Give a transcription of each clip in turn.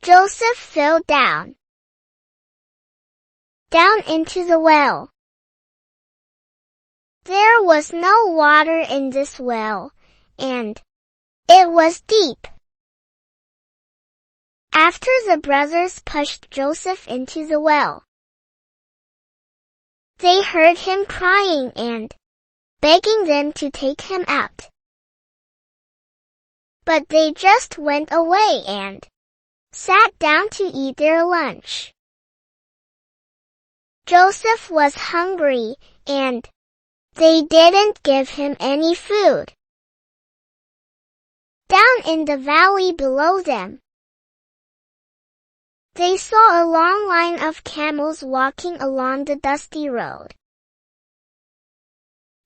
Joseph fell down into the well. There was no water in this well, and it was deep. After the brothers pushed Joseph into the well, they heard him crying and begging them to take him out. But they just went away and sat down to eat their lunch. Joseph was hungry, and they didn't give him any food. Down in the valley below them, they saw a long line of camels walking along the dusty road.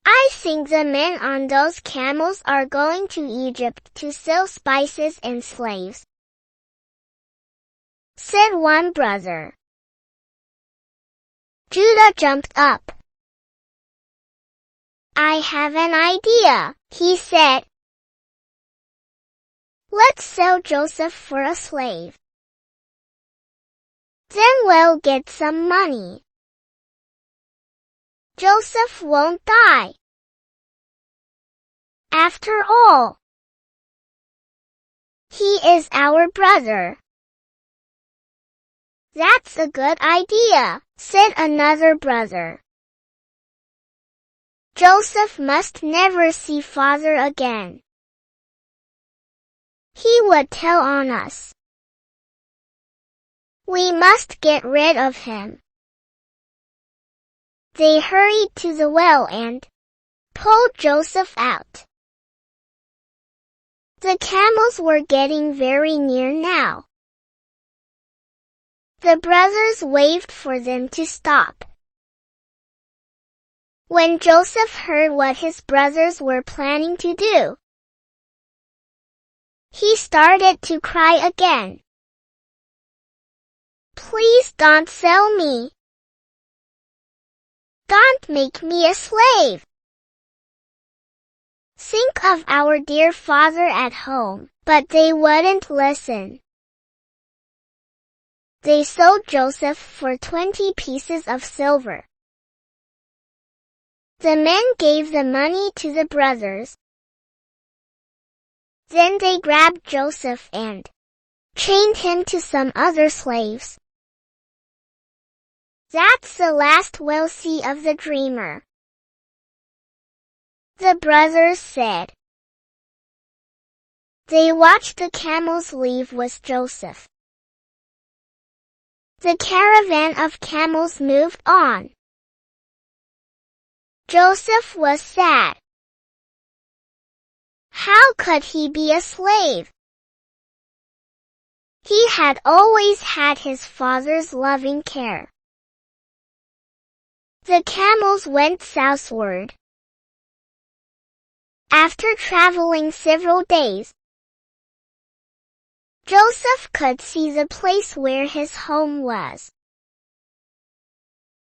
I think the men on those camels are going to Egypt to sell spices and slaves, said one brother. Judah jumped up. I have an idea, he said. Let's sell Joseph for a slave. Then we'll get some money. Joseph won't die. After all, he is our brother. That's a good idea, said another brother. Joseph must never see father again. He would tell on us. We must get rid of him. They hurried to the well and pulled Joseph out. The camels were getting very near now. The brothers waved for them to stop. When Joseph heard what his brothers were planning to do, he started to cry again. Please don't sell me. Don't make me a slave. Think of our dear father at home. But they wouldn't listen. They sold Joseph for 20 pieces of silver. The men gave the money to the brothers. Then they grabbed Joseph and chained him to some other slaves. That's the last we'll see of the dreamer, the brothers said. They watched the camels leave with Joseph. The caravan of camels moved on. Joseph was sad. How could he be a slave? He had always had his father's loving care. The camels went southward. After traveling several days, Joseph could see the place where his home was.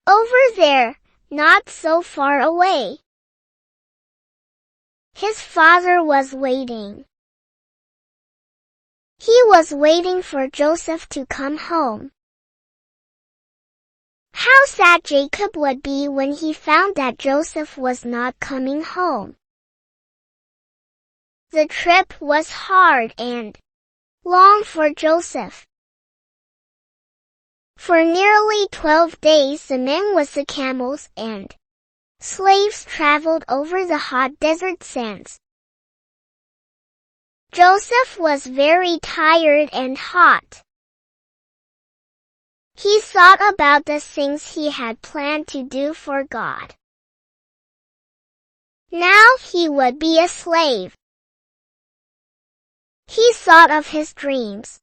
Over there, not so far away. His father was waiting. He was waiting for Joseph to come home. How sad Jacob would be when he found that Joseph was not coming home. The trip was hard and long for Joseph. For nearly 12 days the men with the camels and slaves traveled over the hot desert sands. Joseph was very tired and hot. He thought about the things he had planned to do for God. Now he would be a slave. He thought of his dreams.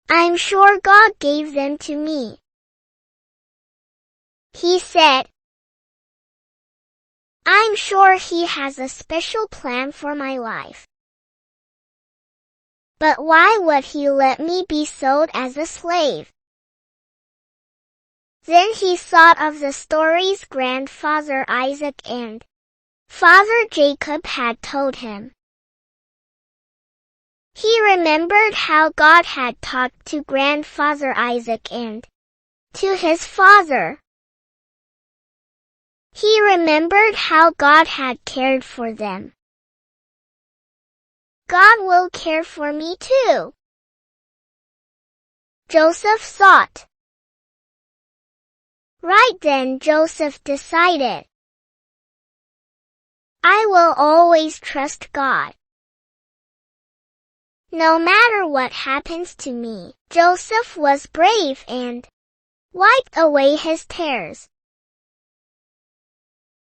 I'm sure God gave them to me, he said. I'm sure he has a special plan for my life. But why would he let me be sold as a slave? Then he thought of the stories grandfather Isaac and father Jacob had told him. He remembered how God had talked to grandfather Isaac and to his father. He remembered how God had cared for them. God will care for me too, Joseph thought. Right then Joseph decided, I will always trust God. No matter what happens to me, Joseph was brave and wiped away his tears.